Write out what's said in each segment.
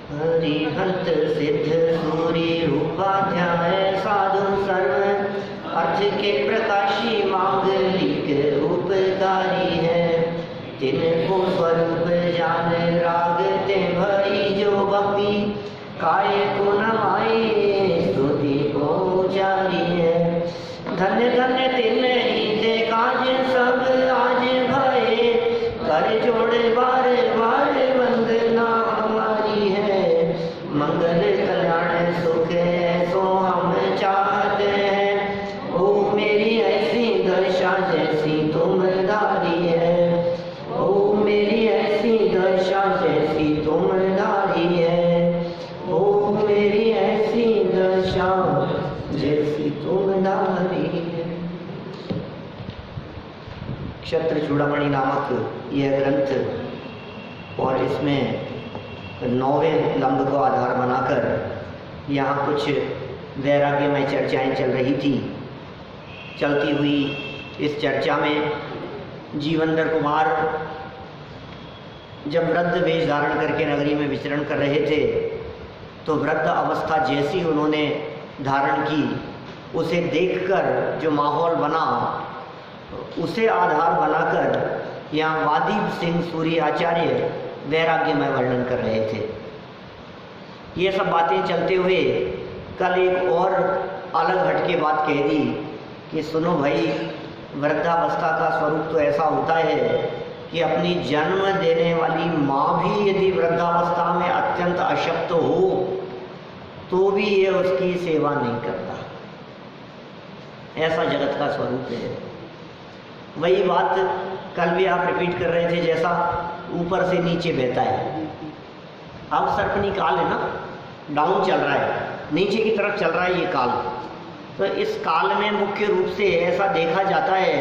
हरिहंत सिद्ध सूरी उपाध्याय साधु सर्व अर्थ के प्रकाशी मांगलिक उपकारी है। तिनको स्वरूप जान राग ते भई जो भक्ति काय को नवाए स्तुति को जारी है। धन्य धन्य तिन ही ते काज सब आज भये कर जोड़ बार बार वंदना हमारी है। मंगल कल्याण सुख ऐसो हम चाहते हैं। ओ मेरी ऐसी दशा जैसी तुमदारी है। ओ मेरी ऐसी दशा जैसी तुमदारी है। ओ मेरी ऐसी दशा जैसी तुमदारी है। क्षत्र चूड़ामणि नामक यह ग्रंथ और इसमें 9वें लंब को आधार बनाकर यहाँ कुछ वैराग्यमय चर्चाएं चल रही थी। चलती हुई इस चर्चा में जीवंदर कुमार जब वृद्ध वेश धारण करके नगरी में विचरण कर रहे थे तो वृद्ध अवस्था जैसी उन्होंने धारण की उसे देखकर जो माहौल बना उसे आधार बनाकर यहाँ वादीप सिंह सूरी आचार्य वैराग्य में वर्णन कर रहे थे। ये सब बातें चलते हुए कल एक और अलग हटके बात कह दी कि सुनो भाई, वृद्धावस्था का स्वरूप तो ऐसा होता है कि अपनी जन्म देने वाली माँ भी यदि वृद्धावस्था में अत्यंत अशक्त हो तो भी ये उसकी सेवा नहीं करता। ऐसा जगत का स्वरूप है। वही बात कल भी आप रिपीट कर रहे थे, जैसा ऊपर से नीचे बहता है। अब सर्पनी काल है ना, डाउन चल रहा है, नीचे की तरफ चल रहा है ये काल। तो इस काल में मुख्य रूप से ऐसा देखा जाता है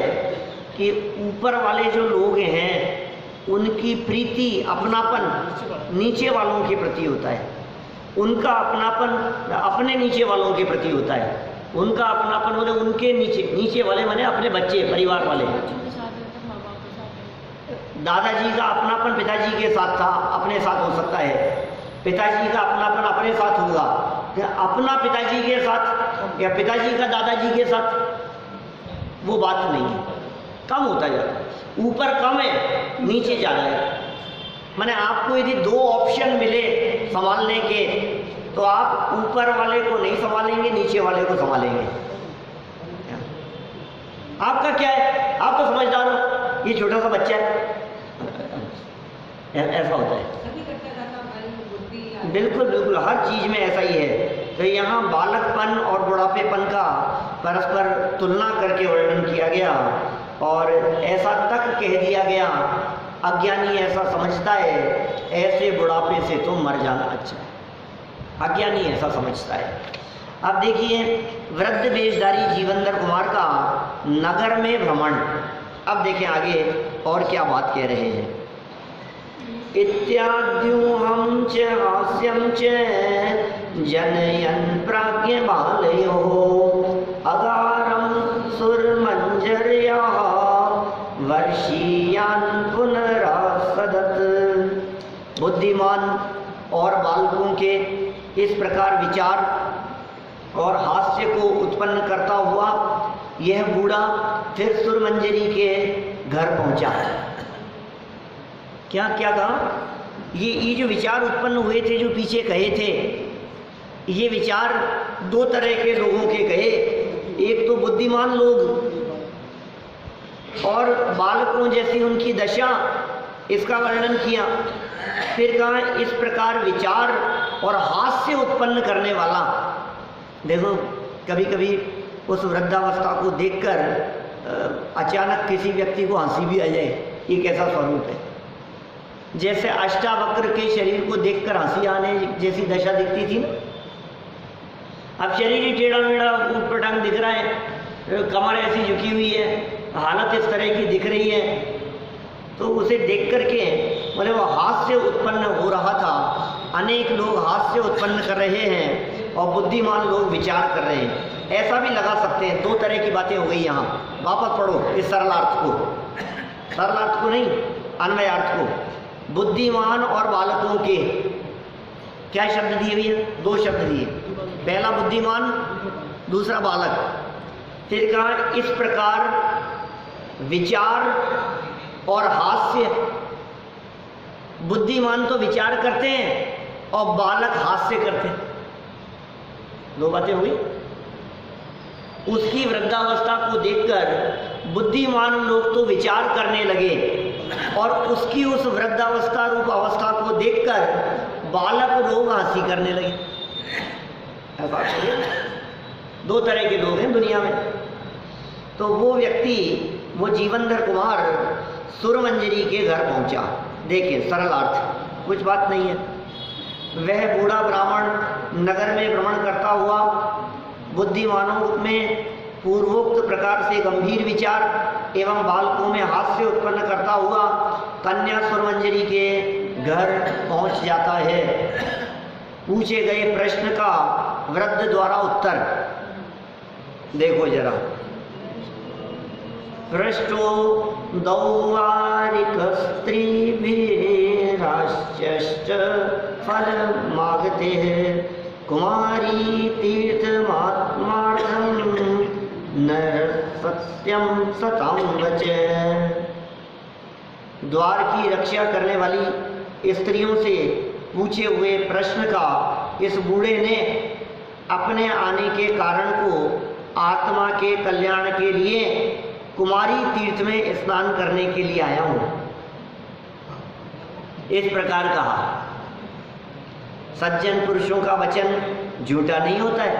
कि ऊपर वाले जो लोग हैं उनकी प्रीति अपनापन नीचे वालों के प्रति होता है। उनका अपनापन अपने नीचे वालों के प्रति होता है। उनका अपनापन बोले उनके नीचे वाले माने अपने बच्चे, परिवार वाले। दादाजी का अपनापन पिताजी के साथ था, अपने साथ हो सकता है। पिताजी का अपनापन अपने साथ होगा, अपना पिताजी के साथ या पिताजी का दादाजी के साथ, वो बात नहीं है। कम होता जाता है, ऊपर कम है, नीचे ज़्यादा है। माने आपको यदि 2 ऑप्शन मिले संभालने के तो आप ऊपर वाले को नहीं संभालेंगे, नीचे वाले को संभालेंगे। आपका क्या है? आप तो समझदार हो, ये छोटा सा बच्चा है। ऐसा होता है। बिल्कुल बिल्कुल, हर चीज़ में ऐसा ही है। तो यहाँ बालकपन और बुढ़ापेपन का परस्पर तुलना करके वर्णन किया गया और ऐसा तक कह दिया गया, अज्ञानी ऐसा समझता है ऐसे बुढ़ापे से तो मर जाना अच्छा है। अज्ञानी ऐसा समझता है। अब देखिए वृद्ध वेशधारी जीवंदर कुमार का नगर में भ्रमण। अब देखें आगे और क्या बात कह रहे हैं। इत्याद्यूहं च हास्यं च जनयन् प्राज्ञ बालयो अगारं सुरमंजर्याः वर्षीयान् पुनरासदत्। बुद्धिमान और बालकों के इस प्रकार विचार और हास्य को उत्पन्न करता हुआ यह बूढ़ा फिर सुरमंजरी के घर पहुंचा। क्या क्या कहा? ये जो विचार उत्पन्न हुए थे, जो पीछे कहे थे, ये विचार 2 तरह के लोगों के कहे। एक तो बुद्धिमान लोग और बालकों जैसी उनकी दशा, इसका वर्णन किया। फिर कहा इस प्रकार विचार और हास्य उत्पन्न करने वाला। देखो कभी कभी उस वृद्धावस्था को देखकर अचानक किसी व्यक्ति को हंसी भी आ जाए, ये कैसा स्वरूप है। जैसे अष्टावक्र के शरीर को देखकर हंसी आने जैसी दशा दिखती थी ना। अब शरीर ही टेढ़ा मेढ़ा ऊट पटांग दिख रहा है, कमर ऐसी झुकी हुई है, हालत इस तरह की दिख रही है, तो उसे देख करके बोले वो हास्य उत्पन्न हो रहा था। अनेक लोग हास्य उत्पन्न कर रहे हैं और बुद्धिमान लोग विचार कर रहे हैं, ऐसा भी लगा सकते हैं। 2 तरह की बातें हो गई यहाँ। वापस पढ़ो इस सरलार्थ को, सरलार्थ को नहीं, अन्वयार्थ को। बुद्धिमान और बालकों के क्या शब्द दिए भैया? 2 शब्द दिए, पहला बुद्धिमान, दूसरा बालक। फिर कहा इस प्रकार विचार और हास्य, बुद्धिमान तो विचार करते हैं और बालक हास्य करते हैं। 2 बातें हुई। उसकी वृद्धावस्था को देखकर बुद्धिमान लोग तो विचार करने लगे और उसकी उस वृद्धावस्था रूप अवस्था को देखकर बालक लोग हंसी करने लगे। ऐसा 2 तरह के लोग हैं दुनिया में। तो वो व्यक्ति, वो जीवनधर कुमार सुरमंजरी के घर पहुंचा। देखिए सरल अर्थ, कुछ बात नहीं है। वह बूढ़ा ब्राह्मण नगर में भ्रमण करता हुआ बुद्धिमानों में पूर्वोक्त प्रकार से गंभीर विचार एवं बालकों में हास्य उत्पन्न करता हुआ कन्या सुरमंजरी के घर पहुंच जाता है। पूछे गए प्रश्न का वृद्ध द्वारा उत्तर देखो जरा। पृष्ठो दौवारिक स्त्रीभिराश्च फल मागते कुमारी तीर्थमात्मार्थं नर सत्यम सतां वच। द्वार की रक्षा करने वाली स्त्रियों से पूछे हुए प्रश्न का इस बूढ़े ने अपने आने के कारण को आत्मा के कल्याण के लिए कुमारी तीर्थ में स्नान करने के लिए आया हूं, इस प्रकार कहा। सज्जन पुरुषों का वचन झूठा नहीं होता है।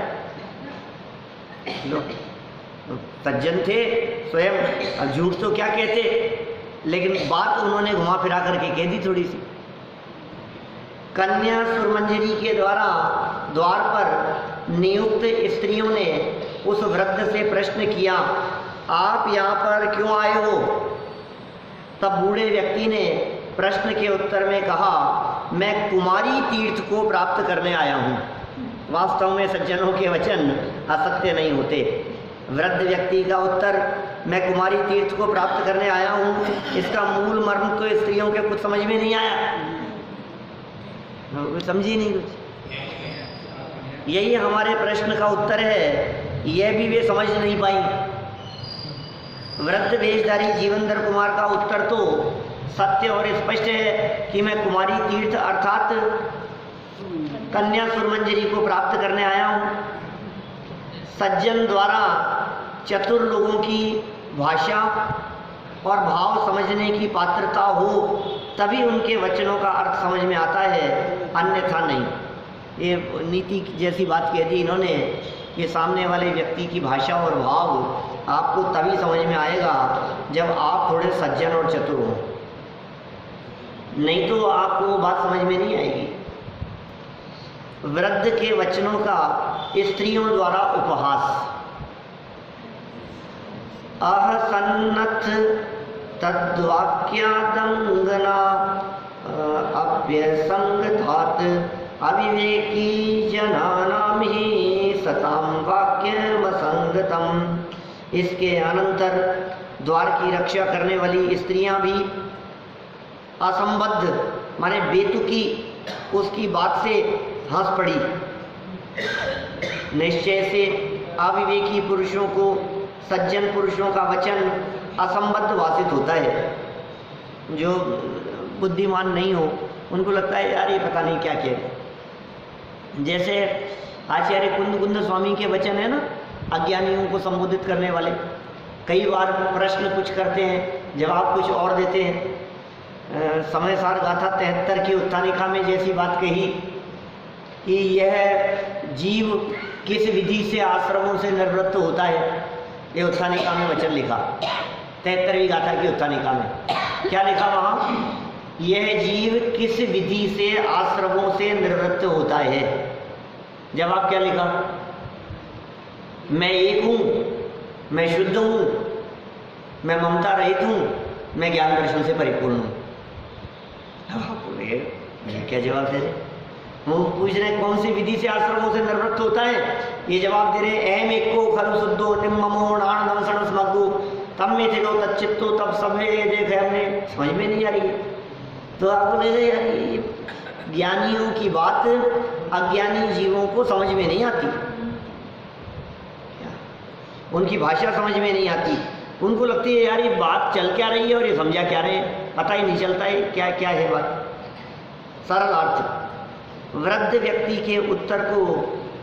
सज्जन थे स्वयं, अब झूठ तो क्या कहते, लेकिन बात उन्होंने घुमा फिरा करके कह दी थोड़ी सी। कन्या सुरमंजरी के द्वारा द्वार पर नियुक्त स्त्रियों ने उस वृद्ध से प्रश्न किया, आप यहाँ पर क्यों आए हो? तब बूढ़े व्यक्ति ने प्रश्न के उत्तर में कहा, मैं कुमारी तीर्थ को प्राप्त करने आया हूँ। वास्तव में सज्जनों के वचन असत्य नहीं होते। वृद्ध व्यक्ति का उत्तर, मैं कुमारी तीर्थ को प्राप्त करने आया हूँ, इसका मूल मर्म तो स्त्रियों के कुछ समझ में नहीं आया, समझी नहीं कुछ। यही हमारे प्रश्न का उत्तर है, यह भी वे समझ नहीं पाई। वृद्ध वेशधारी जीवनधर कुमार का उत्तर तो सत्य और स्पष्ट है कि मैं कुमारी तीर्थ अर्थात कन्या सुरमंजरी को प्राप्त करने आया हूँ। सज्जन द्वारा चतुर लोगों की भाषा और भाव समझने की पात्रता हो तभी उनके वचनों का अर्थ समझ में आता है, अन्यथा नहीं। ये नीति जैसी बात कह दी इन्होंने कि सामने वाले व्यक्ति की भाषा और भाव आपको तभी समझ में आएगा जब आप थोड़े सज्जन और चतुर हो, नहीं तो आपको वो बात समझ में नहीं आएगी। वृद्ध के वचनों का स्त्रियों द्वारा उपहास। अहसन्नथ तद्वाक्यादंगना अभ्यसंगतात् अविवेकी जनानां ही सतां वाक्यमसंगतम्। इसके अनंतर द्वार की रक्षा करने वाली स्त्रियां भी असंबद्ध माने बेतुकी उसकी बात से हंस पड़ी। निश्चय से अविवेकी पुरुषों को सज्जन पुरुषों का वचन असंबद्ध वासित होता है। जो बुद्धिमान नहीं हो उनको लगता है यार ये पता नहीं क्या कह। जैसे आचार्य कुंद स्वामी के वचन है ना, अज्ञानियों को संबोधित करने वाले, कई बार प्रश्न कुछ करते हैं, जवाब कुछ और देते हैं। समय सार गाथा 73 की उत्थानिका में जैसी बात कही कि यह जीव किस विधि से आश्रमों से निवृत्त होता है, ये उत्थानिका में वचन लिखा। 73वीं गाथा की उत्थानिका में क्या लिखा वहाँ? यह जीव किस विधि से आश्रमों से निवृत्त होता है। जवाब क्या लिखा? मैं एक हूँ, मैं शुद्ध हूँ, मैं ममता रहित हूँ, मैं ज्ञान दर्शन से परिपूर्ण हूँ। क्या जवाब दे रहे? वो पूछ रहे कौन सी विधि से आश्रमों से निवृत्त होता है, ये जवाब दे रहे अहम एको खलु शुद्धो निम्ममो नाणदम सणस्मग्गु तब में थे लो तच्चित्तो तब सभे देखे हमने। समझ में नहीं आ रही है तो आप बोले यार ज्ञानियों की बात अज्ञानी जीवों को समझ में नहीं आती, उनकी भाषा समझ में नहीं आती। उनको लगती है यार ये बात चल क्या रही है और ये समझा क्या रहे हैं, पता ही नहीं चलता है क्या क्या है बात। सरल अर्थ वृद्ध व्यक्ति के उत्तर को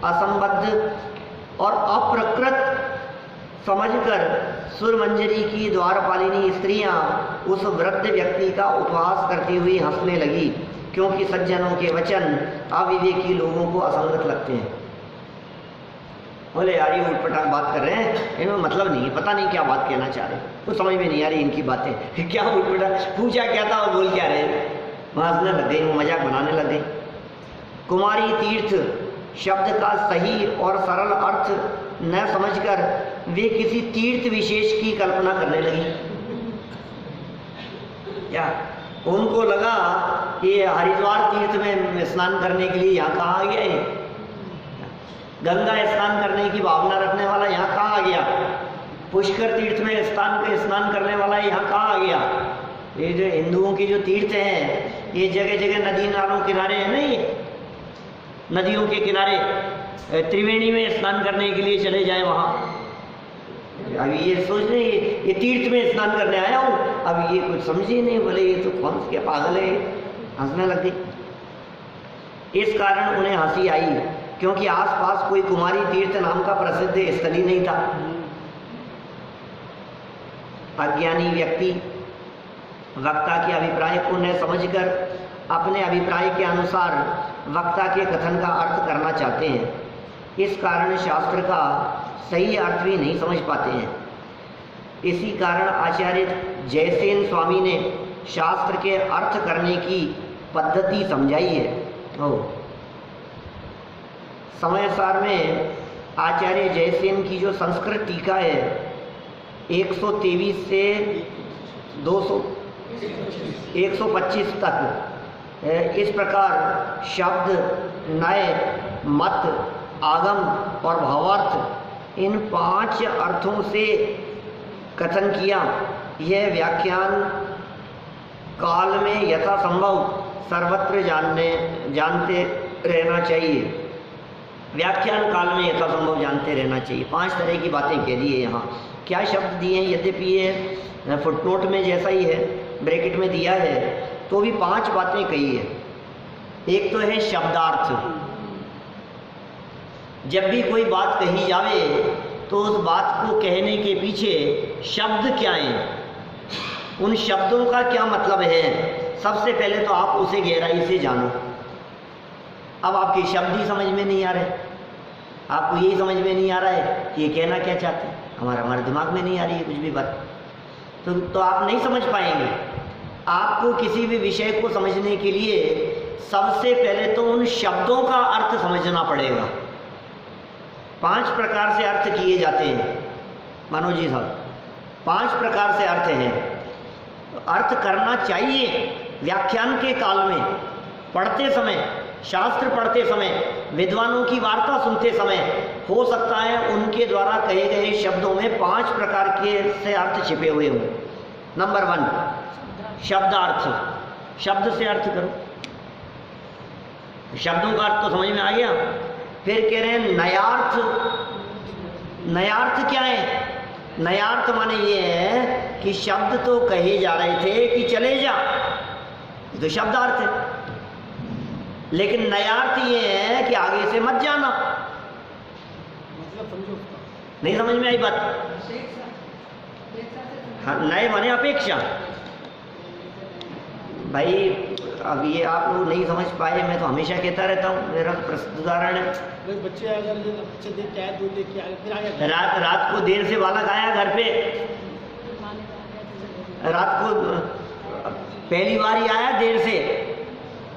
असंबद्ध और अप्रकृत समझकर सुरमंजरी की द्वारपालिनी स्त्रियां उस वृद्ध व्यक्ति का उपहास करती हुई हंसने लगी, क्योंकि सज्जनों के वचन अविवेकी लोगों को असंगत लगते हैं। बोले यार ये उटपटांग बात कर रहे हैं, इनमें मतलब नहीं है, पता नहीं क्या बात कहना चाह रहे, कुछ समझ में नहीं आ रही इनकी बातें, क्या उटपटांग पूछा क्या था और बोल क्या रहे, हंसने लग गए, मजाक बनाने लग गए। कुमारी तीर्थ शब्द का सही और सरल अर्थ न समझकर वे किसी तीर्थ विशेष की कल्पना करने लगी। क्या उनको लगा कि हरिद्वार तीर्थ में स्नान करने के लिए यहाँ कहाँ आ गया है, गंगा स्नान करने की भावना रखने वाला यहाँ कहाँ आ गया, पुष्कर तीर्थ में स्नान करने वाला यहाँ कहाँ आ गया। ये जो हिंदुओं की जो तीर्थ हैं ये जगह जगह नदी नालों किनारे हैं, नहीं नदियों के किनारे, त्रिवेणी में स्नान करने के लिए चले जाएं वहाँ। अभी ये सोच रहे ये तीर्थ में स्नान करने आया हूँ, अब ये कुछ समझे नहीं, बोले ये तो कौन क्या पागल है, हंसने लग गई। इस कारण उन्हें हंसी आई, क्योंकि आसपास कोई कुमारी तीर्थ नाम का प्रसिद्ध स्थल ही नहीं था। अज्ञानी व्यक्ति वक्ता के अभिप्राय को न समझकर अपने अभिप्राय के अनुसार वक्ता के कथन का अर्थ करना चाहते हैं, इस कारण शास्त्र का सही अर्थ भी नहीं समझ पाते हैं। इसी कारण आचार्य जयसेन स्वामी ने शास्त्र के अर्थ करने की पद्धति समझाई है। समय सार में आचार्य जयसेन की जो संस्कृत टीका है 123 से 125 तक इस प्रकार शब्द, नय, मत, आगम और भावार्थ इन 5 अर्थों से कथन किया। यह व्याख्यान काल में यथासंभव सर्वत्र जानते रहना चाहिए। व्याख्यान काल में यथासंभव जानते रहना चाहिए। 5 तरह की बातें कह दी है यहाँ। क्या शब्द दिए हैं, यद्यपि ये फुटनोट में जैसा ही है, ब्रैकेट में दिया है, तो भी 5 बातें कही है। एक तो है शब्दार्थ। जब भी कोई बात कही जावे तो उस बात को कहने के पीछे शब्द क्या हैं, उन शब्दों का क्या मतलब है, सबसे पहले तो आप उसे गहराई से जानो। अब आपके शब्द ही समझ में नहीं आ रहे, आपको यही समझ में नहीं आ रहा है कि ये कहना क्या चाहते हैं, हमारे दिमाग में नहीं आ रही है कुछ भी बात, तो आप नहीं समझ पाएंगे। आपको किसी भी विषय को समझने के लिए सबसे पहले तो उन शब्दों का अर्थ समझना पड़ेगा। 5 प्रकार से अर्थ किए जाते हैं मनोज जी साहब, 5 प्रकार से अर्थ हैं। अर्थ करना चाहिए व्याख्यान के काल में, पढ़ते समय, शास्त्र पढ़ते समय, विद्वानों की वार्ता सुनते समय। हो सकता है उनके द्वारा कहे गए शब्दों में 5 प्रकार के से अर्थ छिपे हुए हों। नंबर 1 शब्दार्थ। शब्द से अर्थ करो, शब्दों का अर्थ तो समझ में आ गया। फिर कह रहे हैं नयार्थ। नयार्थ क्या है? नयार्थ माने ये है कि शब्द तो कहे जा रहे थे कि चले जा, ये तो शब्दार्थ है, लेकिन नयार्थ ये है कि आगे से मत जाना। नहीं समझ में आई बात? हाँ, नए माने अपेक्षा। भाई अब ये आप लोग नहीं समझ पाए, मैं तो हमेशा कहता रहता हूँ, मेरा प्रसिद्ध उदाहरण है। बच्चे अगर बच्चे देख के आए, दूध देख के आए, फिर आ गया। रात को देर से बालक आया घर पे, रात को पहली बार ही आया देर से,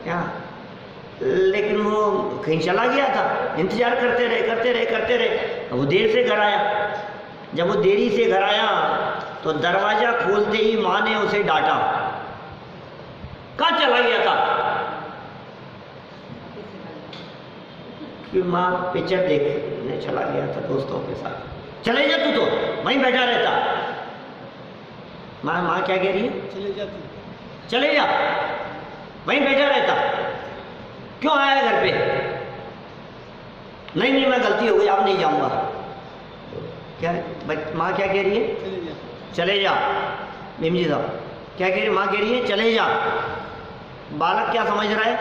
क्या, लेकिन वो कहीं चला गया था। इंतजार करते रहे। अब वो देर से घर आया। जब वो देरी से घर आया तो दरवाजा खोलते ही माँ ने उसे डांटा। कहाँ चला गया था? कि माँ पिक्चर देखने चला गया था दोस्तों के साथ। चले जा तू, तो वहीं बैठा रहता। माँ क्या कह रही है? चले जा, चले जा, वहीं बैठा रहता। क्यों आया घर पे? नहीं नहीं मैं गलती हो गई, अब नहीं जाऊंगा। क्या माँ क्या कह रही है? चले जा। चले जा। भीम जी साहब क्या कह रही है? माँ कह रही है चले जा। बालक क्या समझ रहा है?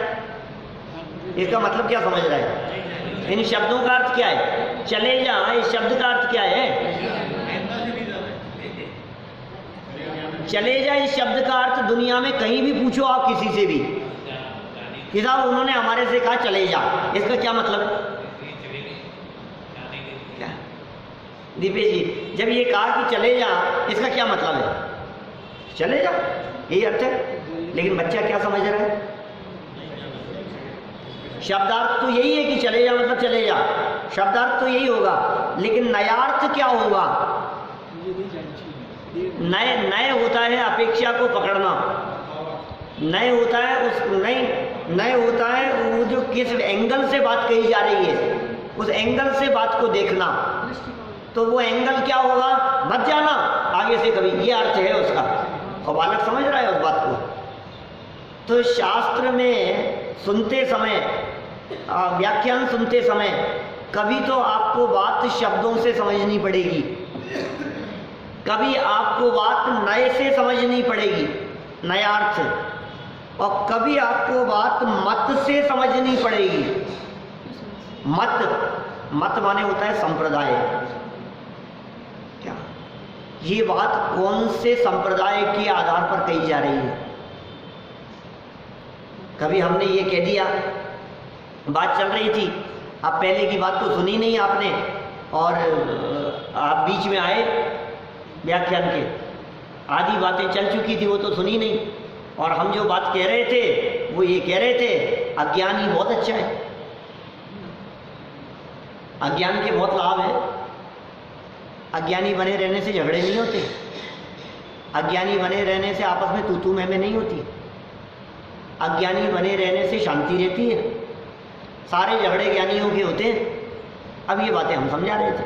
इसका मतलब क्या समझ रहा है? इन शब्दों का अर्थ क्या है? चले जा, इस शब्द का अर्थ क्या है? चले जा इस शब्द का अर्थ दुनिया में कहीं भी पूछो आप किसी से भी कि साहब उन्होंने हमारे से कहा चले जा, इसका क्या मतलब है? क्या दीपेश जी, जब ये कहा कि चले जा, इसका क्या मतलब है? चले जा, यही अर्थ है। लेकिन बच्चा क्या समझ रहा है? शब्दार्थ तो यही है कि चले जा मतलब चले जा, शब्दार्थ तो यही होगा, लेकिन नयार्थ क्या होगा? नए नए होता है अपेक्षा को पकड़ना, नए होता है उस नए होता है वो जो किस एंगल से बात कही जा रही है, उस एंगल से बात को देखना। तो वो एंगल क्या होगा? मत जाना आगे से कभी, ये अर्थ है उसका। और बालक समझ रहा है उस बात को। तो शास्त्र में सुनते समय, व्याख्यान सुनते समय कभी तो आपको बात शब्दों से समझनी पड़ेगी, कभी आपको बात नए से समझनी पड़ेगी, नया अर्थ, और कभी आपको बात मत से समझनी पड़ेगी। मत माने होता है संप्रदाय। क्या ये बात कौन से संप्रदाय के आधार पर कही जा रही है? कभी हमने ये कह दिया, बात चल रही थी, अब पहले की बात तो सुनी नहीं आपने, और आप बीच में आए व्याख्यान के, आधी बातें चल चुकी थी वो तो सुनी नहीं, और हम जो बात कह रहे थे वो ये कह रहे थे अज्ञानी बहुत अच्छा है, अज्ञान के बहुत लाभ है, अज्ञानी बने रहने से झगड़े नहीं होते, अज्ञानी बने रहने से आपस में तू मैं नहीं होती, अज्ञानी बने रहने से शांति रहती है, सारे झगड़े ज्ञानियों के होते हैं। अब ये बातें हम समझा रहे थे,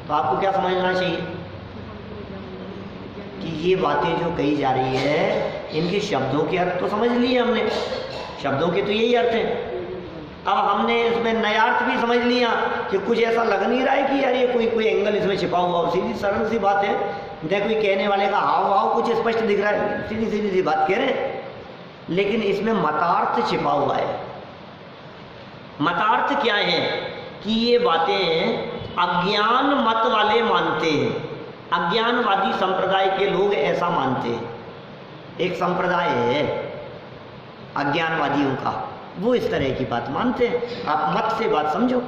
तो आपको क्या समझना चाहिए कि ये बातें जो कही जा रही है इनके शब्दों के अर्थ तो समझ लिए हमने, शब्दों के तो यही अर्थ हैं। अब हमने इसमें नया अर्थ भी समझ लिया कि कुछ ऐसा लग नहीं रहा है कि यार ये कोई एंगल इसमें छिपा हुआ हो, सीधी सरल सी बात है। देखो कोई कहने वाले का हाव भाव कुछ स्पष्ट दिख रहा है, सीधी सीधी सी बात कह रहे हैं, लेकिन इसमें मतार्थ छिपा हुआ है। मतार्थ क्या है कि ये बातें अज्ञान मत वाले मानते हैं, अज्ञानवादी संप्रदाय के लोग ऐसा मानते हैं। एक संप्रदाय है अज्ञानवादियों का, वो इस तरह की बात मानते हैं। आप मत से बात समझो,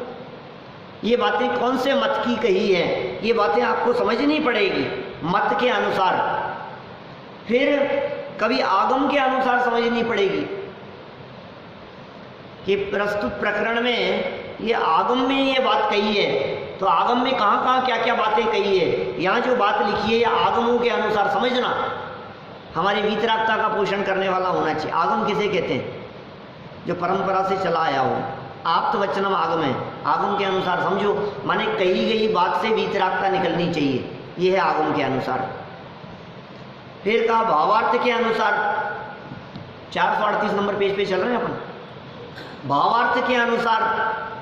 ये बातें कौन से मत की कही है, ये बातें आपको समझनी पड़ेगी मत के अनुसार, फिर कभी आगम के अनुसार समझनी पड़ेगी कि प्रस्तुत प्रकरण में ये आगम में ये बात कही है, तो आगम में कहाँ कहाँ क्या क्या बातें कही है, यहाँ जो बात लिखी है ये आगमों के अनुसार समझना, हमारी वीतरागता का पोषण करने वाला होना चाहिए। आगम किसे कहते हैं? जो परंपरा से चला आया हो, आप तो वचनम आगम है, आगम के अनुसार समझो, माने कही गई बात से वीतरागता निकलनी चाहिए, ये है आगम के अनुसार। फिर कहा भावार्थ के अनुसार, 438 नंबर पेज पे चल रहे हैं अपन, भावार्थ के अनुसार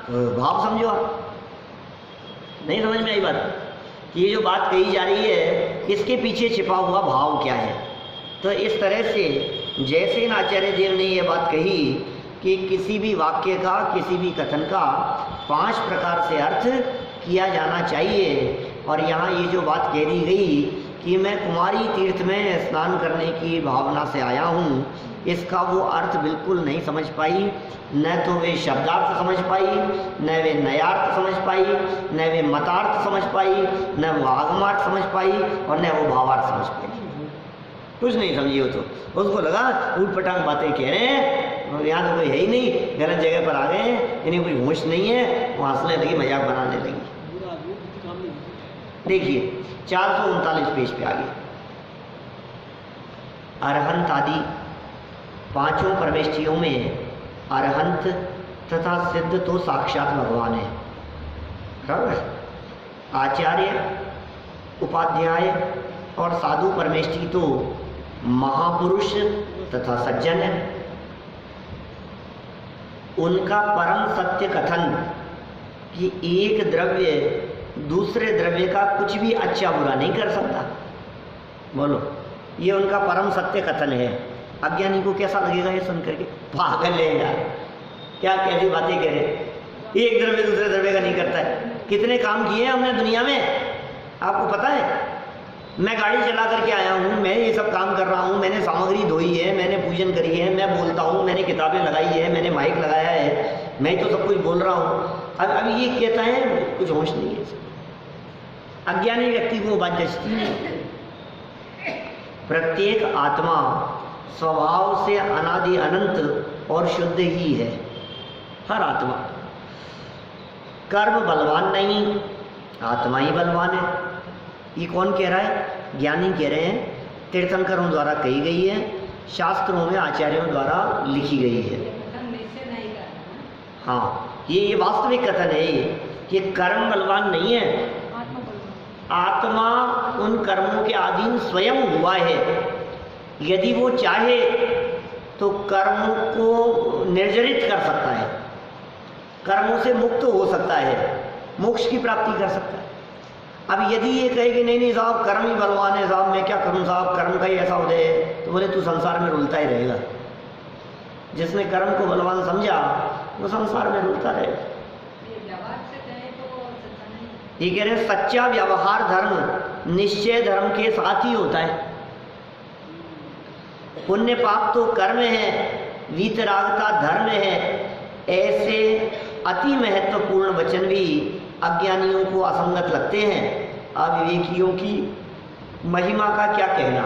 भाव समझो। आप नहीं समझ में आई बात कि ये जो बात कही जा रही है इसके पीछे छिपा हुआ भाव क्या है। तो इस तरह से जैसे इन आचार्य देव ने ये बात कही कि किसी भी वाक्य का, किसी भी कथन का 5 प्रकार से अर्थ किया जाना चाहिए, और यहाँ ये जो बात कह दी गई कि मैं कुमारी तीर्थ में स्नान करने की भावना से आया हूँ, इसका वो अर्थ बिल्कुल नहीं समझ पाई, न तो वे शब्दार्थ समझ पाई, न वे नयार्थ समझ पाई, न वे मतार्थ समझ पाई, न वो आगमार्थ समझ पाई, और न वो भावार्थ समझ पाई, कुछ नहीं समझी। वो तो उसको लगा ऊट पटांग बातें कह रहे हैं, यहाँ तो कोई है ही नहीं, गलत जगह पर आ गए हैं, इन्हें कोई होश नहीं है, वो हंसने लगी, मजाक बनाने लगी। देखिए 439 पेज पे आगे, अरहंत आदि 5 परमेष्ठियों में अरहंत तथा सिद्ध तो साक्षात भगवान है, बराबर। आचार्य, उपाध्याय और साधु परमेष्ठी तो महापुरुष तथा सज्जन है। उनका परम सत्य कथन कि एक द्रव्य दूसरे द्रव्य का कुछ भी अच्छा बुरा नहीं कर सकता। बोलो, ये उनका परम सत्य कथन है। अज्ञानी को कैसा लगेगा ये सुन करके? पागल है यार, क्या कैसी बातें कह रहे। एक द्रव्य दूसरे द्रव्य का नहीं करता है। कितने काम किए हैं हमने दुनिया में, आपको पता है? मैं गाड़ी चला करके आया हूँ, मैं ये सब काम कर रहा हूँ, मैंने सामग्री धोई है, मैंने पूजन करी है, मैं बोलता हूँ, मैंने किताबें लगाई है, मैंने माइक लगाया है, मैं तो सब कुछ बोल रहा हूँ। अब ये कहता है कुछ होश नहीं है। अज्ञानी व्यक्ति को बात जचती नहीं। प्रत्येक आत्मा स्वभाव से अनादि अनंत और शुद्ध ही है, हर आत्मा। कर्म बलवान नहीं, आत्मा ही बलवान है। ये कौन कह रहा है? ज्ञानी कह रहे हैं, तीर्थंकरों द्वारा कही गई है, शास्त्रों में आचार्यों द्वारा लिखी गई है। हाँ, ये वास्तविक कथन है ये कर्म बलवान नहीं है, आत्मा उन कर्मों के अधीन स्वयं हुआ है। यदि वो चाहे तो कर्म को निर्जरित कर सकता है, कर्मों से मुक्त हो सकता है, मोक्ष की प्राप्ति कर सकता है। अब यदि ये कहे कि नहीं नहीं साहब कर्म ही बलवान है साहब, मैं क्या करूं साहब, कर्म का ही ऐसा उदय है, तो बोले तू संसार में रुलता ही रहेगा। जिसने कर्म को बलवान समझा वो संसार में रुलता रहेगा। ये कह रहे हैं सच्चा व्यवहार धर्म निश्चय धर्म के साथ ही होता है। पुण्य पाप तो कर्म है, वीतरागता धर्म है। ऐसे अति महत्वपूर्ण वचन भी अज्ञानियों को असंगत लगते हैं। अविवेकियों की महिमा का क्या कहना।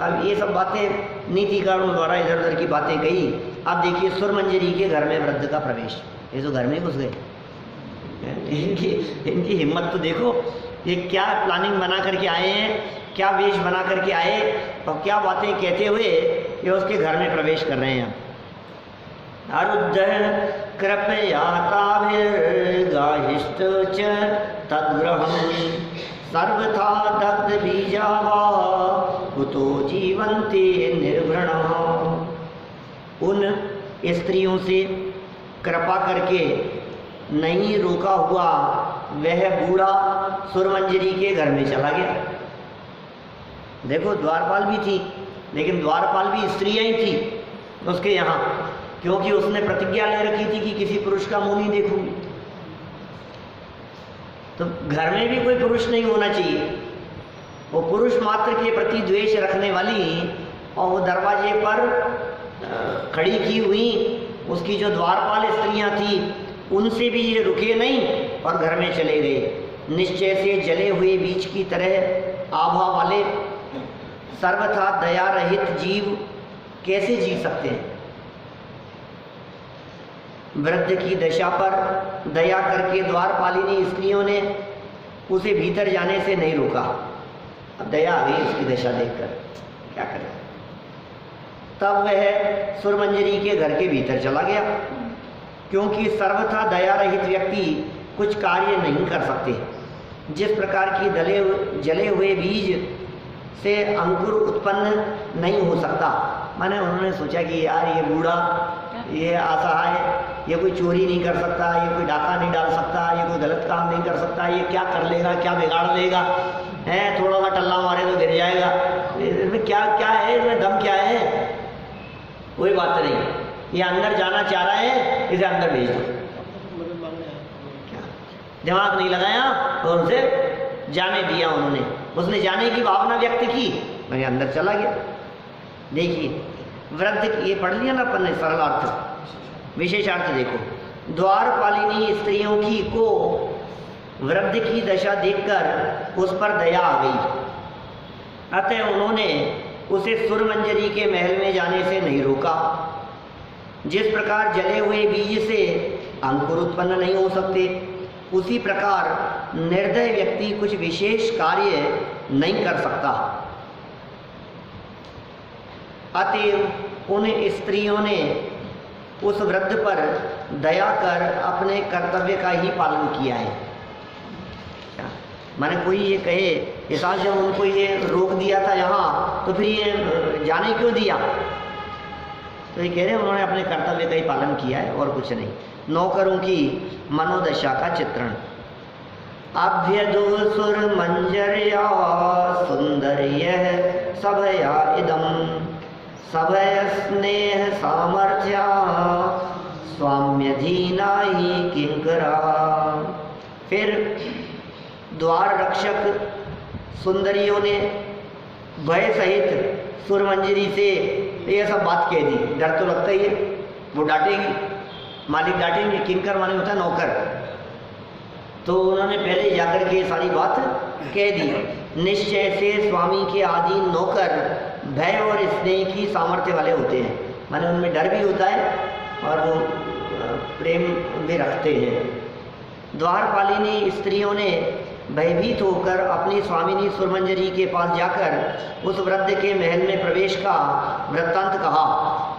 अब ये सब बातें नीतिकारों द्वारा इधर उधर की बातें कही। अब देखिए सुरमंजरी के घर में वृद्ध का प्रवेश, ये तो घर में घुस गए। इनकी हिम्मत तो देखो, ये क्या प्लानिंग बना करके आए हैं, क्या वेश बना करके आए और क्या बातें कहते हुए ये उसके घर में प्रवेश कर रहे हैं। अरुद्ध कृपया ताभिर्गाहिष्ठ च तद्ग्रहं सर्वथा दग्ध बीजावा कुतो जीवन्ते निर्भृणः। उन स्त्रियों से कृपा करके नहीं रोका हुआ वह बूढ़ा सुरमंजरी के घर में चला गया। देखो द्वारपाल भी थी, लेकिन द्वारपाल भी स्त्रियां ही थी उसके यहाँ, क्योंकि उसने प्रतिज्ञा ले रखी थी कि किसी पुरुष का मुंह नहीं देखूंगी। तो घर में भी कोई पुरुष नहीं होना चाहिए। वो पुरुष मात्र के प्रति द्वेष रखने वाली और वो दरवाजे पर खड़ी की हुई उसकी जो द्वारपाल स्त्रियां थी, उनसे भी ये रुके नहीं और घर में चले गए। निश्चय से जले हुए बीज की तरह आभा वाले सर्वथा दया रहित जीव कैसे जी सकते हैं। वृद्ध की दशा पर दया करके द्वारपालिनी स्त्रियों ने उसे भीतर जाने से नहीं रोका। अब दया आ गई उसकी दशा देखकर, क्या करें। तब वह सुरमंजरी के घर के भीतर चला गया, क्योंकि सर्वथा दया रहित व्यक्ति कुछ कार्य नहीं कर सकते। जिस प्रकार की जले हुए बीज से अंकुर उत्पन्न नहीं हो सकता। माने उन्होंने सोचा कि यार ये बूढ़ा, ये असहाय, ये कोई चोरी नहीं कर सकता, ये कोई डाका नहीं डाल सकता, ये कोई गलत काम नहीं कर सकता, ये क्या कर लेगा, क्या बिगाड़ लेगा, है थोड़ा सा टल्ला मारे तो गिर जाएगा, इसमें क्या क्या है, इसमें दम क्या है। कोई बात नहीं, ये अंदर जाना चाह रहा है, इसे अंदर भेज दो। दिमाग नहीं लगाया तो उनसे जाने दिया उन्होंने। उसने जाने की भावना व्यक्त की, मैं अंदर चला गया। देखिए वृद्ध की, ये पढ़ लिया ना अपन ने सरल अर्थ, विशेषार्थ देखो। द्वारपालिनी स्त्रियों की को वृद्ध की दशा देखकर उस पर दया आ गई। अतः उन्होंने उसे सुरमंजरी के महल में जाने से नहीं रोका। जिस प्रकार जले हुए बीज से अंकुर उत्पन्न नहीं हो सकते, उसी प्रकार निर्दय व्यक्ति कुछ विशेष कार्य नहीं कर सकता। अतएव उन स्त्रियों ने उस वृद्ध पर दया कर अपने कर्तव्य का ही पालन किया है। माने कोई ये कहे ऐसा, जब उनको ये रोक दिया था यहाँ, तो फिर ये जाने क्यों दिया। तो ये कह रहे हैं उन्होंने अपने कर्तव्य का ही पालन किया है और कुछ नहीं। नौकरों की मनोदशा का चित्रण। अभ्यदो सुर मंजर्या सुंदर्य सभया इदम सभय स्नेह सामर्थ्या स्वाम्यधीना ही किंकरा। फिर द्वार रक्षक सुंदरियों ने भय सहित सुरमंजरी से ये सब बात कह दी। डर तो लगता ही है, वो डांटेगी, मालिक डांटेंगे। किंकर माने होता है नौकर। तो उन्होंने पहले जाकर के सारी बात कह दी। निश्चय से स्वामी के अधीन नौकर भय और स्नेह की सामर्थ्य वाले होते हैं, माने उनमें डर भी होता है और वो प्रेम भी रखते हैं। द्वारपालिनी स्त्रियों ने भयभीत होकर अपनी स्वामिनी सुरमंजरी के पास जाकर उस वृद्ध के महल में प्रवेश का वृत्तांत कहा,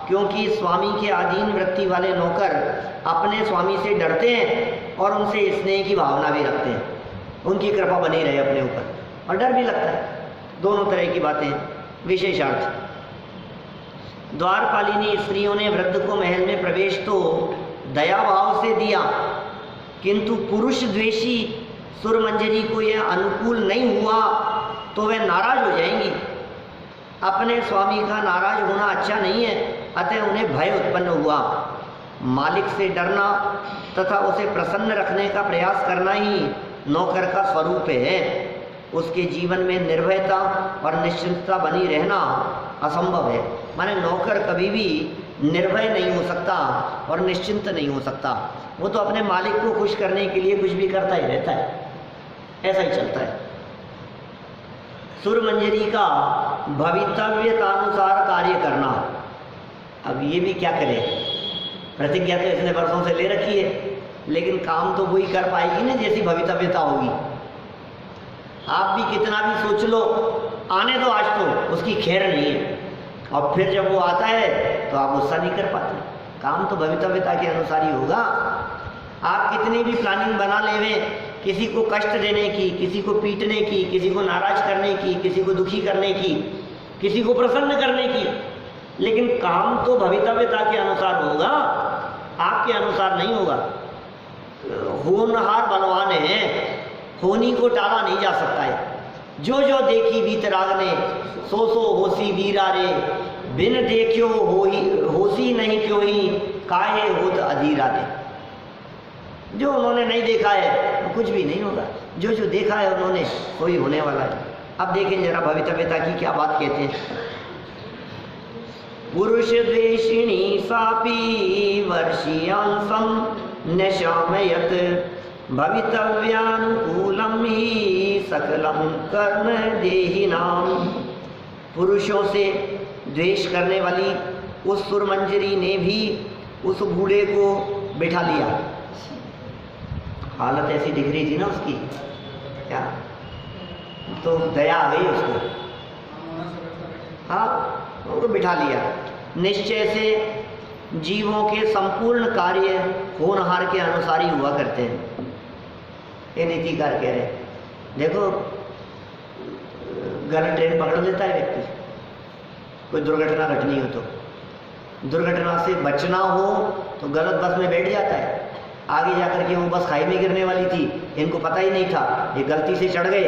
क्योंकि स्वामी के अधीन वृत्ति वाले नौकर अपने स्वामी से डरते हैं और उनसे स्नेह की भावना भी रखते हैं, उनकी कृपा बनी रहे अपने ऊपर, और डर भी लगता है। दोनों तरह की बातें विशेषार्थ। द्वारपालिनी स्त्रियों ने वृद्ध को महल में प्रवेश तो दया भाव से दिया, किंतु पुरुष द्वेषी सुरमंजरी को यह अनुकूल नहीं हुआ तो वे नाराज हो जाएंगी। अपने स्वामी का नाराज होना अच्छा नहीं है, अतः उन्हें भय उत्पन्न हुआ। मालिक से डरना तथा उसे प्रसन्न रखने का प्रयास करना ही नौकर का स्वरूप है। उसके जीवन में निर्भयता और निश्चिंतता बनी रहना असंभव है। माने नौकर कभी भी निर्भय नहीं हो सकता और निश्चिंत नहीं हो सकता। वो तो अपने मालिक को खुश करने के लिए कुछ भी करता ही रहता है, ऐसा ही चलता है। सुरमंजरी का भवितव्यतानुसार कार्य करना। अब ये भी क्या करे, प्रतिज्ञा तो इसने वर्षों से ले रखी है, लेकिन काम तो वही कर पाएगी ना जैसी भवितव्यता होगी। आप भी कितना भी सोच लो, आने दो आज तो उसकी खैर नहीं है, और फिर जब वो आता है तो आप गुस्सा नहीं कर पाते। काम तो भवितव्यता के अनुसार ही होगा। आप कितनी भी प्लानिंग बना लेवें, किसी को कष्ट देने की, किसी को पीटने की, किसी को नाराज करने की, किसी को दुखी करने की, किसी को प्रसन्न करने की, लेकिन काम तो भवितव्यता के अनुसार होगा, आपके अनुसार नहीं होगा। होनहार बलवान है, होनी को टाला नहीं जा सकता है। जो जो देखी बीतराग ने सो सो होसी वीरा रे, बिन देखियो होसी नहीं क्यों ही काहे होत अधीरा रे। जो उन्होंने नहीं देखा है वो कुछ भी नहीं होगा, जो जो देखा है उन्होंने वही होने वाला है। अब देखें जरा भवितव्यता की क्या बात कहते हैं। पुरुष द्वेषिणी सापी वर्षीयांसम नशामयत भवितव्यानुकूलम ही सकलम कर्म देहिनाम। पुरुषों से द्वेष करने वाली उस सुरमंजरी ने भी उस बूढ़े को बिठा लिया। हालत ऐसी दिख रही थी ना उसकी, क्या तो दया आ गई उसको, हाँ उसको बिठा लिया। निश्चय से जीवों के संपूर्ण कार्य होनहार के अनुसार ही हुआ करते हैं। ये नीतिकार कह रहे, देखो गलत ट्रेन पकड़ लेता है व्यक्ति, कोई दुर्घटना घटनी हो तो, दुर्घटना से बचना हो तो गलत बस में बैठ जाता है। आगे जाकर के वो बस खाई में गिरने वाली थी, इनको पता ही नहीं था, ये गलती से चढ़ गए,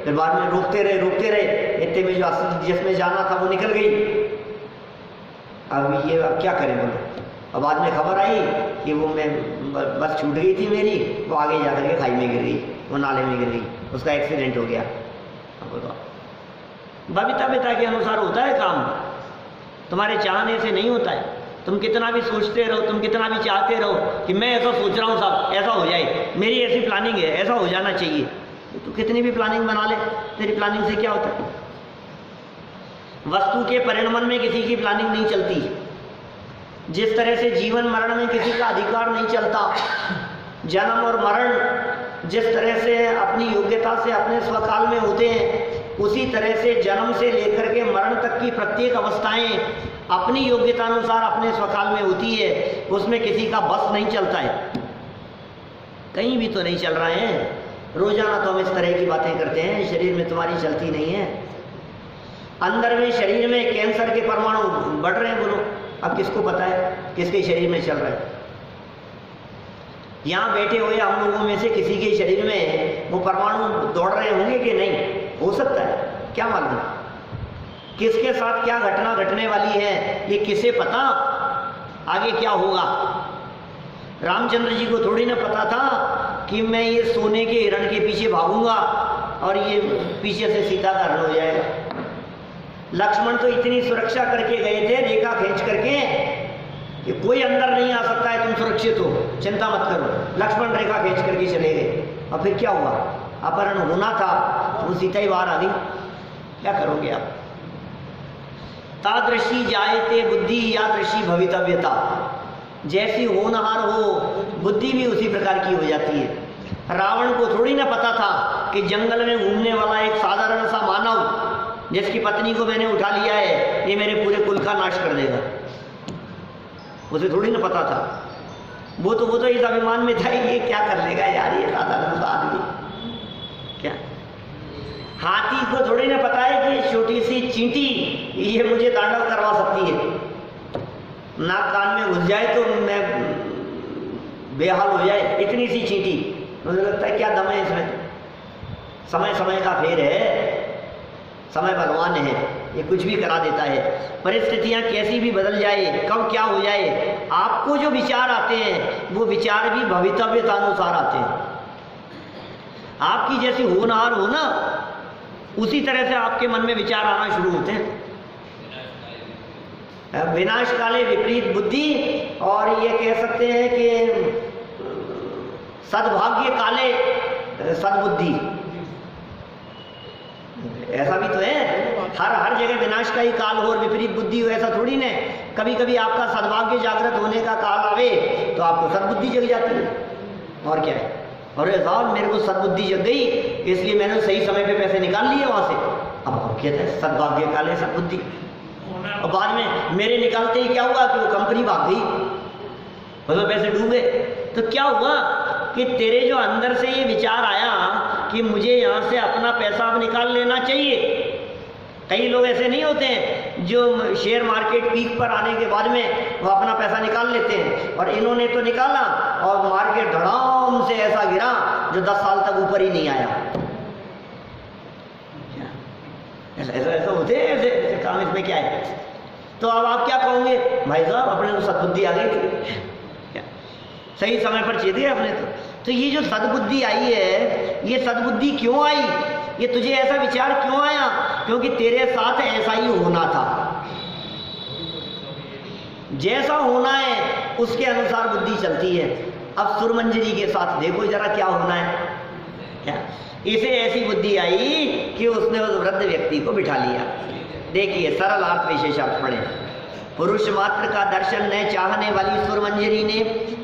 फिर बाद में रोकते रहे, इतने में जो जिसमें जाना था वो निकल गई। अब ये अब क्या करें बोलो। अब बाद में खबर आई कि वो मैं बस छूट गई थी मेरी, वो आगे जाकर के खाई में गिर गई, वो नाले में गिर गई, उसका एक्सीडेंट हो गया। अब बताओ, भवितव्यता के अनुसार होता है काम, तुम्हारे चाहने से नहीं होता है। तुम कितना भी सोचते रहो, तुम कितना भी चाहते रहो कि मैं ऐसा सोच रहा हूँ साहब, ऐसा हो जाए, मेरी ऐसी प्लानिंग है, ऐसा हो जाना चाहिए, तो कितनी भी प्लानिंग बना ले, तेरी प्लानिंग से क्या होता है। वस्तु के परिणमन में किसी की प्लानिंग नहीं चलती। जिस तरह से जीवन मरण में किसी का अधिकार नहीं चलता, जन्म और मरण जिस तरह से अपनी योग्यता से अपने स्वकाल में होते हैं, उसी तरह से जन्म से लेकर के मरण तक की प्रत्येक अवस्थाएं अपनी योग्यता अनुसार अपने स्वकाल में होती है। उसमें किसी का बस नहीं चलता है, कहीं भी तो नहीं चल रहे हैं। रोजाना तो हम इस तरह की बातें करते हैं, शरीर में तुम्हारी चलती नहीं है। अंदर में शरीर में कैंसर के परमाणु बढ़ रहे हैं, बोलो अब किसको पता है किसके शरीर में चल रहा है? यहाँ बैठे हुए हम लोगों में से किसी के शरीर में वो परमाणु दौड़ रहे होंगे कि नहीं? हो सकता है, क्या मालूम किसके साथ क्या घटना घटने वाली है, ये किसे पता आगे क्या होगा। रामचंद्र जी को थोड़ी ना पता था कि मैं ये सोने के हिरण के पीछे भागूंगा और ये पीछे से सीता का हरण हो जाएगा। लक्ष्मण तो इतनी सुरक्षा करके गए थे, रेखा खींच करके कि कोई अंदर नहीं आ सकता है, तुम सुरक्षित हो, चिंता मत करो। लक्ष्मण रेखा खींच करके चले गए, और फिर क्या हुआ? अपहरण होना था, वो सीता ही बाहर आ गई। क्या करोगे आप? तादृशी जायते बुद्धि यादृशी भवितव्यता। जैसी होनहार हो बुद्धि भी उसी प्रकार की हो जाती है। रावण को थोड़ी ना पता था कि जंगल में घूमने वाला एक साधारण सा मानव जिसकी पत्नी को मैंने उठा लिया है, ये मेरे पूरे कुल का नाश कर देगा। उसे थोड़ी ना पता था। वो तो इस अभिमान में था, ये क्या कर लेगा यार, ये साधारण सा आदमी। क्या हाथी को थोड़ी ना पता है कि छोटी सी चींटी ये मुझे तांडव करवा सकती है, नाक कान में घुस जाए तो मैं बेहाल हो जाए, इतनी सी चींटी। मुझे लगता है क्या दम है इसमें। समय समय का फेर है, समय भगवान है, ये कुछ भी करा देता है। परिस्थितियां कैसी भी बदल जाए, कब क्या हो जाए, आपको जो विचार आते हैं वो विचार भी भवितव्यता अनुसार आते हैं। आपकी जैसी होनहार हो ना, उसी तरह से आपके मन में विचार आना शुरू होते हैं। विनाश काले विपरीत बुद्धि, और ये कह सकते हैं कि सद्भाग्य काले सद्बुद्धि। ऐसा भी तो है, हर जगह विनाश का ही काल हो और विपरीत बुद्धि हो, ऐसा थोड़ी ना। कभी कभी आपका सद्भाग्य जागृत होने का काल आवे तो आपको सद्बुद्धि जग जाती है। और क्या है, अरे साहब मेरे को सद्बुद्धि जग गई, इसलिए मैंने सही समय पे पैसे निकाल लिए वहां से। अब कहते हैं सद्भाग्य काले सद्बुद्धि। और बाद में मेरे निकालते ही क्या हुआ कि वो कंपनी भाग गई, मतलब पैसे डूब गए। तो क्या हुआ कि तेरे जो अंदर से ये विचार आया कि मुझे यहाँ से अपना पैसा अब निकाल लेना चाहिए। कई लोग ऐसे नहीं होते हैं जो शेयर मार्केट पीक पर आने के बाद में वो अपना पैसा निकाल लेते हैं, और इन्होंने तो निकाला और मार्केट धड़ाम से ऐसा गिरा जो 10 साल तक ऊपर ही नहीं आया। ऐसा होते हैं, ऐसे काम। इसमें क्या है? तो अब आप क्या कहोगे? भाई साहब अपने को सद्बुद्धि आ गई थी, सही समय पर चेत गए अपने। तो ये जो सद्बुद्धि आई है, ये सद्बुद्धि क्यों आई? ये तुझे ऐसा विचार क्यों आया? क्योंकि तेरे साथ ऐसा ही होना था। जैसा होना है उसके अनुसार बुद्धि चलती है। अब सुरमंजरी के साथ देखो जरा क्या होना है। क्या इसे ऐसी बुद्धि आई कि उसने उस वृद्ध व्यक्ति को बिठा लिया। देखिए सरल अर्थ विशेषार्थ पढ़े। पुरुष मात्र का दर्शन न चाहने वाली सुरमंजरी ने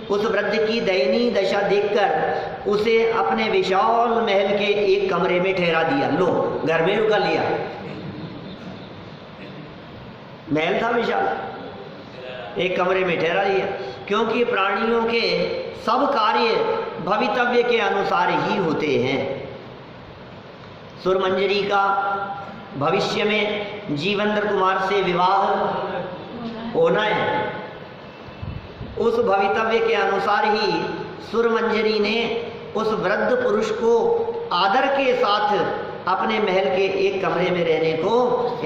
उस वृद्ध की दयनीय दशा देखकर उसे अपने विशाल महल के एक कमरे में ठहरा दिया। लो, घर में रुका लिया, महल था विशाल, एक कमरे में ठहरा लिया। क्योंकि प्राणियों के सब कार्य भवितव्य के अनुसार ही होते हैं। सुरमंजरी का भविष्य में जीवेंद्र कुमार से विवाह होना है। उस भवितव्य के अनुसार ही सुरमंजरी ने उस वृद्ध पुरुष को आदर के साथ अपने महल के एक कमरे में रहने को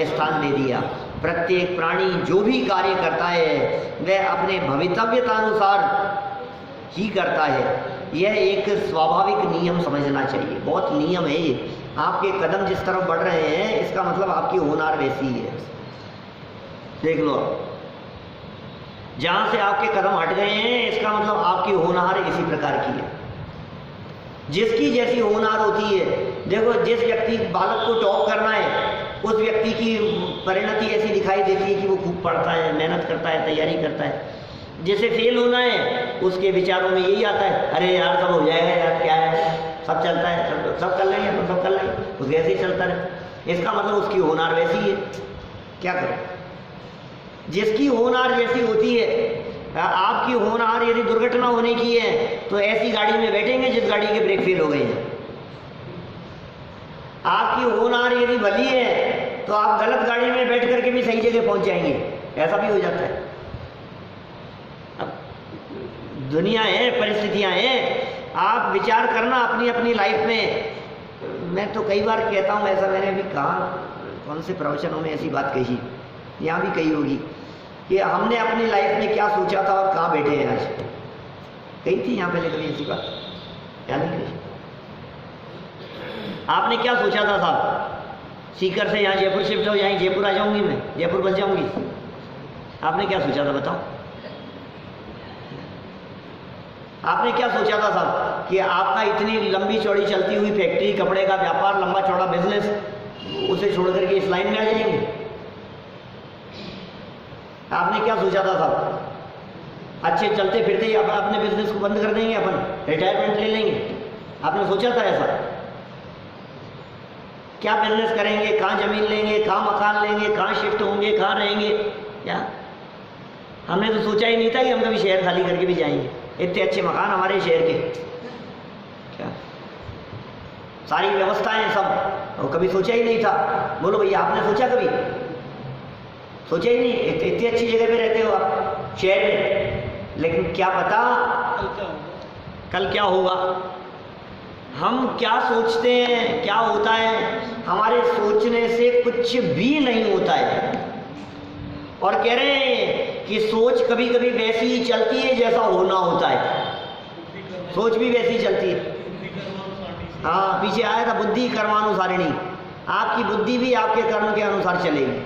स्थान दे दिया। प्रत्येक प्राणी जो भी कार्य करता है वह अपने भवितव्यता अनुसार ही करता है। यह एक स्वाभाविक नियम समझना चाहिए। बहुत नियम है ये। आपके कदम जिस तरफ बढ़ रहे हैं इसका मतलब आपकी होनहार वैसी है। देख लो, जहां से आपके कदम हट गए हैं इसका मतलब आपकी होनहार इसी प्रकार की है। जिसकी जैसी होनहार होती है, देखो जिस व्यक्ति बालक को टॉप करना है उस व्यक्ति की परिणति ऐसी दिखाई देती है कि वो खूब पढ़ता है, मेहनत करता है, तैयारी करता है। जिसे फेल होना है उसके विचारों में यही आता है, अरे यार सब हो जाएगा यार, क्या है, सब चलता है, सब कर लेंगे, तो सब कर लेंगे, उसके ऐसे ही चलता रहे। इसका मतलब उसकी होनहार वैसी है। क्या करें? जिसकी होनहार जैसी होती है। आपकी होनहार यदि दुर्घटना होने की है तो ऐसी गाड़ी में बैठेंगे जिस गाड़ी के ब्रेक फेल हो गए हैं। आपकी होनहार यदि भली है तो आप गलत गाड़ी में बैठ करके भी सही जगह पहुंच जाएंगे। ऐसा भी हो जाता है। दुनिया है, परिस्थितियां हैं। आप विचार करना अपनी अपनी लाइफ में। मैं तो कई बार कहता हूँ, ऐसा मैंने अभी कहा, कौन से प्रवचनों में ऐसी बात कही, यहाँ भी कही होगी, कि हमने अपनी लाइफ में क्या सोचा था और कहाँ बैठे हैं आज। कही थी यहाँ पहले कभी ऐसी बात? क्या नहीं कही? आपने क्या सोचा था साहब? सीकर से यहाँ जयपुर शिफ्ट हो, यहाँ जयपुर आ जाऊंगी, मैं जयपुर बस जाऊंगी। आपने क्या सोचा था बताओ? आपने क्या सोचा था साहब कि आपका इतनी लंबी चौड़ी चलती हुई फैक्ट्री, कपड़े का व्यापार, लंबा चौड़ा बिजनेस, उसे छोड़ करके इस लाइन में आ जाएंगे? आपने क्या सोचा था साहब? अच्छे चलते फिरते ही अपने बिजनेस को बंद कर देंगे, अपन रिटायरमेंट ले लेंगे? आपने सोचा था ऐसा? क्या बिजनेस करेंगे, कहाँ जमीन लेंगे, कहाँ मकान लेंगे, कहाँ शिफ्ट होंगे, कहाँ रहेंगे? क्या हमने तो सोचा ही नहीं था कि हम कभी शहर खाली करके भी जाएंगे। इतने अच्छे मकान हमारे शहर के, क्या सारी व्यवस्थाएं सब, और कभी सोचा ही नहीं था। बोलो भैया, आपने सोचा कभी? सोचा ही नहीं। इतनी अच्छी जगह पे रहते हो आप शहर में, लेकिन क्या पता कल क्या होगा। हम क्या सोचते हैं क्या होता है, हमारे सोचने से कुछ भी नहीं होता है। और कह रहे हैं कि सोच कभी कभी वैसी ही चलती है जैसा होना होता है। सोच भी वैसी चलती है। हाँ, पीछे आया था बुद्धि कर्मानुसारिणी। आपकी बुद्धि भी आपके कर्म के अनुसार चलेगी।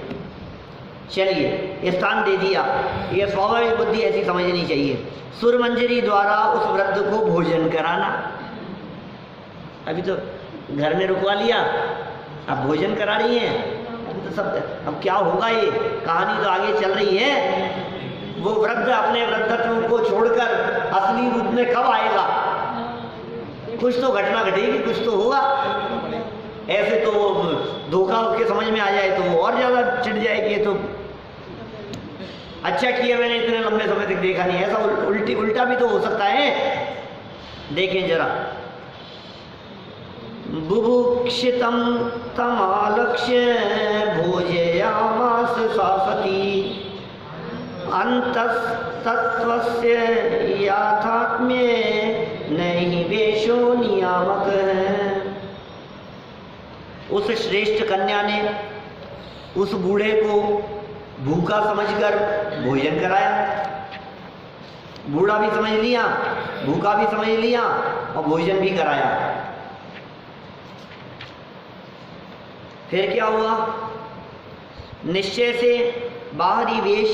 चलिए, स्थान दे दिया। यह स्वाभाविक बुद्धि ऐसी समझनी चाहिए। सुरमंजरी द्वारा उस वृद्ध को भोजन कराना। अभी तो घर में रुकवा लिया, अब भोजन करा रही हैं। अभी तो सब, अब क्या होगा, ये कहानी तो आगे चल रही है। वो वृद्ध अपने वृद्धत्व को छोड़कर असली रूप में कब आएगा? कुछ तो घटना घटेगी, कुछ तो होगा। ऐसे तो धोखा उसके समझ में आ जाए तो वो और ज़्यादा चिढ़ जाएगी। तो अच्छा किया मैंने इतने लंबे समय तक देखा नहीं। ऐसा उल्टा भी तो हो सकता है। देखें जरा, बुभुक्षितं तमालक्ष्य भोजयामास सासती अंतस्तत्वस्य याथात्म्ये नहीं वेशो नियामक है। उस श्रेष्ठ कन्या ने उस बूढ़े को भूखा समझकर भोजन कराया। बूढ़ा भी समझ लिया, भूखा भी समझ लिया और भोजन भी कराया। फिर क्या हुआ? निश्चय से बाहरी वेश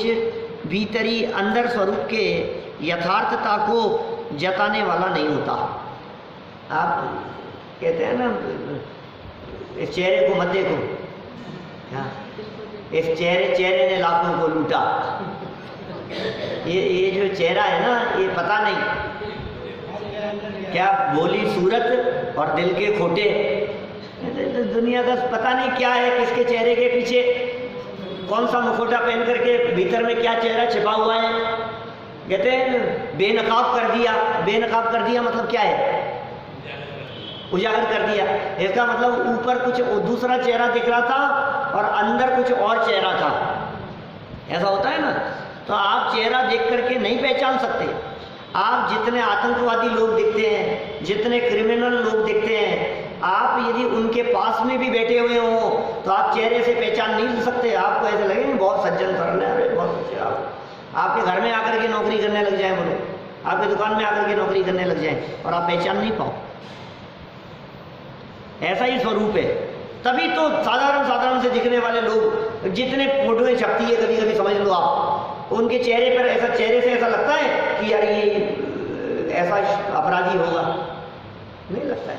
भीतरी अंदर स्वरूप के यथार्थता को जताने वाला नहीं होता। आप कहते हैं ना, इस चेहरे को मत देखो, इस चेहरे ने लाखों को लूटा। ये जो चेहरा है ना, ये पता नहीं क्या बोली सूरत और दिल के खोटे। दुनिया का पता नहीं क्या है, किसके चेहरे के पीछे कौन सा मुखोटा पहन करके भीतर में क्या चेहरा छिपा हुआ है। कहते हैं बेनकाब कर दिया। बेनकाब कर दिया मतलब क्या है? उजागर कर दिया। इसका मतलब ऊपर कुछ दूसरा चेहरा दिख रहा था और अंदर कुछ और चेहरा था। ऐसा होता है ना। तो आप चेहरा देख करके नहीं पहचान सकते। आप जितने आतंकवादी लोग दिखते हैं, जितने क्रिमिनल लोग दिखते हैं, आप यदि उनके पास में भी बैठे हुए हो तो आप चेहरे से पहचान नहीं सकते। आपको ऐसे लगेंगे बहुत सज्जन सरल है, बहुत अच्छे। आपके घर में आकर के नौकरी करने लग जाए, बोले आपकी दुकान में आकर के नौकरी करने लग जाए और आप पहचान नहीं पाओ। ऐसा ही स्वरूप है। तभी तो साधारण से दिखने वाले लोग, जितने फोटोएं छपती है कभी कभी, समझ लो आप, उनके चेहरे पर ऐसा, चेहरे से ऐसा लगता है कि यार ये ऐसा अपराधी होगा, नहीं लगता है।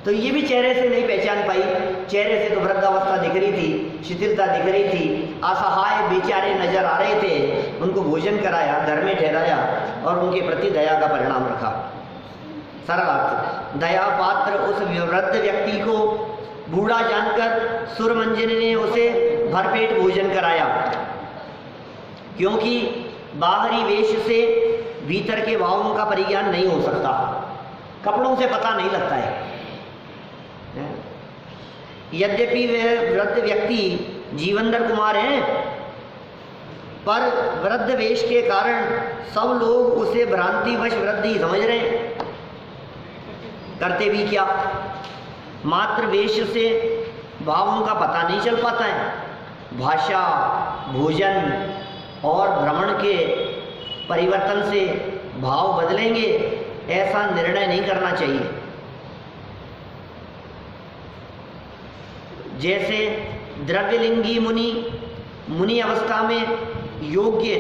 तो ये भी चेहरे से नहीं पहचान पाई। चेहरे से तो वृद्धावस्था दिख रही थी, शिथिलता दिख रही थी, असहाय बेचारे नजर आ रहे थे। उनको भोजन कराया, घर में ठहराया और उनके प्रति दया का परिणाम रखा। सरल अर्थ, दया पात्र उस वृद्ध व्यक्ति को बूढ़ा जानकर सुरमंजरी ने उसे भरपेट भोजन कराया, क्योंकि बाहरी वेश से भीतर के भावों का परिज्ञान नहीं हो सकता। कपड़ों से पता नहीं लगता है। यद्यपि वे वृद्ध व्यक्ति जीवनधर कुमार हैं, पर वृद्ध वेश के कारण सब लोग उसे भ्रांतिवश वृद्ध ही समझ रहे हैं, करते भी क्या, मात्र वेश से भावों का पता नहीं चल पाता है। भाषा, भोजन और भ्रमण के परिवर्तन से भाव बदलेंगे, ऐसा निर्णय नहीं करना चाहिए। जैसे द्रव्यलिंगी मुनि अवस्था में योग्य,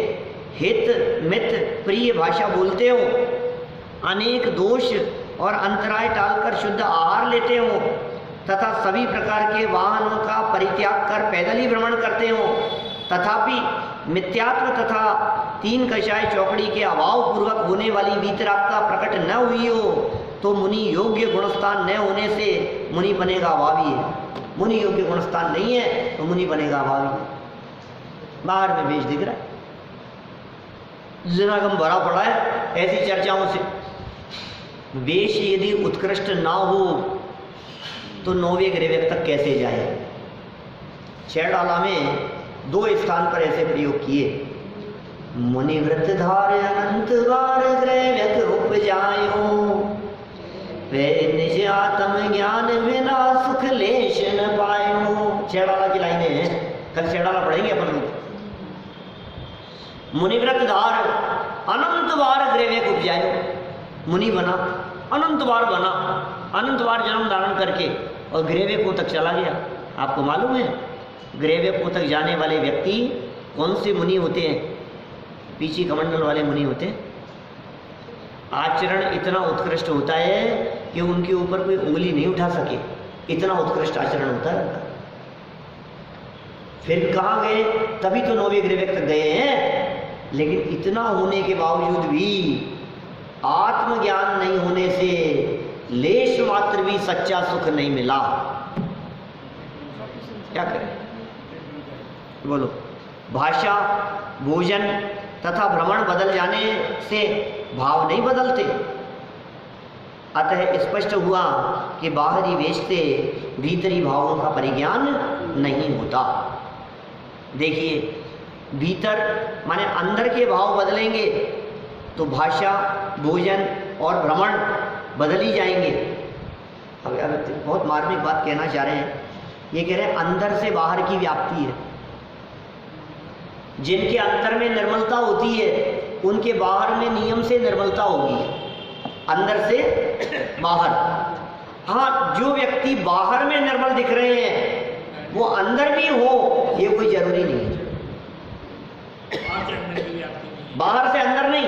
हित, मित, प्रिय भाषा बोलते हो, अनेक दोष और अंतराय टालकर शुद्ध आहार लेते हो तथा सभी प्रकार के वाहनों का परित्याग कर पैदल ही भ्रमण करते हो, तथापि मिथ्यात्व तथा तीन कषाय चौकड़ी के अभाव पूर्वक होने वाली वीतरागता प्रकट न हुई हो तो मुनि योग्य गुणस्थान न होने से मुनि बने का अभावी है। मुनि योग्य गुणस्थान नहीं है तो मुनि बनेगा अभावी है। बाहर में वेश दिख रहा है, जनागम भरा पड़ा है ऐसी चर्चाओं से। वेश यदि उत्कृष्ट ना हो तो 9वें ग्रेवेक तक कैसे जाए। छैड़ाला में 2 स्थान पर ऐसे प्रयोग किए। मुनि व्रत धार अनंत बार ग्रेवेक उपजायो, वे निज आत्म ज्ञान बिना सुख लेश न पायो। छैड़ाला की लाइनें हैं, कल छैड़ाला पढ़ेंगे अपन लोग। मुनिव्रत धार अनंत बार ग्रेवेक उपजायो, मुनि बना, अनंत बार बना, अनंत बार जन्म धारण करके और ग्रेवेकों तक चला गया। आपको मालूम है ग्रेवेकों तक जाने वाले व्यक्ति कौन से मुनि होते हैं? पीछी कमंडल वाले मुनि होते हैं। आचरण इतना उत्कृष्ट होता है कि उनके ऊपर कोई उंगली नहीं उठा सके, इतना उत्कृष्ट आचरण होता है उनका। फिर कहाँ गए? तभी तो 9वें ग्रेवेक तक गए हैं। लेकिन इतना होने के बावजूद भी आत्मज्ञान नहीं होने से लेश मात्र भी सच्चा सुख नहीं मिला। क्या करें? बोलो। भाषा, भोजन तथा भ्रमण बदल जाने से भाव नहीं बदलते। अतः स्पष्ट हुआ कि बाहरी वेश से भीतरी भावों का परिज्ञान नहीं होता। देखिए, भीतर माने अंदर के भाव बदलेंगे तो भाषा, भोजन और भ्रमण बदल ही जाएंगे। अब बहुत मार्मिक बात कहना चाह रहे हैं। ये कह रहे हैं अंदर से बाहर की व्याप्ति है। जिनके अंदर में निर्मलता होती है उनके बाहर में नियम से निर्मलता होगी, अंदर से बाहर। हाँ, जो व्यक्ति बाहर में निर्मल दिख रहे हैं वो अंदर भी हो ये कोई जरूरी नहीं है। बाहर से अंदर नहीं,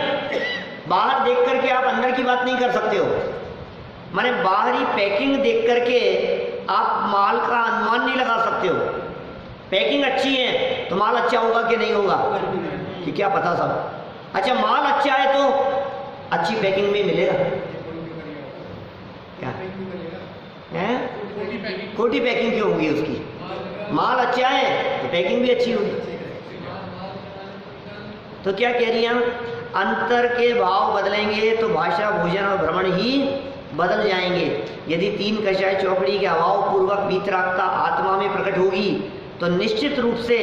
बाहर देख करके आप अंदर की बात नहीं कर सकते हो। माने बाहरी पैकिंग देख करके आप माल का अनुमान नहीं लगा सकते हो। पैकिंग अच्छी है तो माल अच्छा होगा कि नहीं होगा कि क्या पता सब। अच्छा, माल अच्छा है तो अच्छी पैकिंग में मिलेगा क्या है? खोटी पैकिंग क्यों होगी उसकी? माल अच्छा है तो पैकिंग भी अच्छी होगी। तो क्या कह रही हैं? अंतर के भाव बदलेंगे तो भाषा, भोजन और भ्रमण ही बदल जाएंगे। यदि तीन कषाय चौकड़ी के अभाव पूर्वक वीतरागता आत्मा में प्रकट होगी तो निश्चित रूप से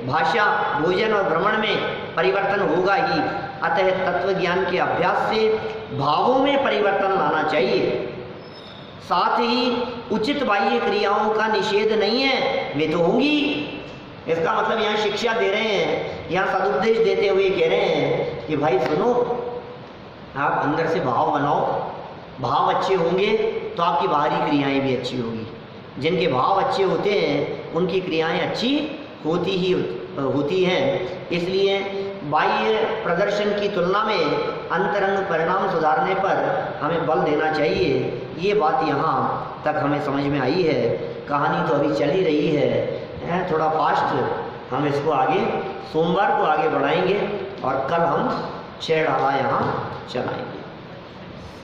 भाषा, भोजन और भ्रमण में परिवर्तन होगा ही। अतः तत्व ज्ञान के अभ्यास से भावों में परिवर्तन लाना चाहिए। साथ ही उचित बाह्य क्रियाओं का निषेध नहीं है, वे तो होंगी। इसका मतलब यहाँ शिक्षा दे रहे हैं, यहाँ सदुपदेश देते हुए कह रहे हैं कि भाई सुनो, आप अंदर से भाव बनाओ, भाव अच्छे होंगे तो आपकी बाहरी क्रियाएं भी अच्छी होगी। जिनके भाव अच्छे होते हैं उनकी क्रियाएं अच्छी होती हैं। इसलिए बाह्य प्रदर्शन की तुलना में अंतरंग परिणाम सुधारने पर हमें बल देना चाहिए। ये बात यहाँ तक हमें समझ में आई है। कहानी तो अभी चल ही रही है, थोड़ा फास्ट हम इसको आगे सोमवार को आगे बढ़ाएंगे और कल हम 6 डाला यहाँ चलाएंगे।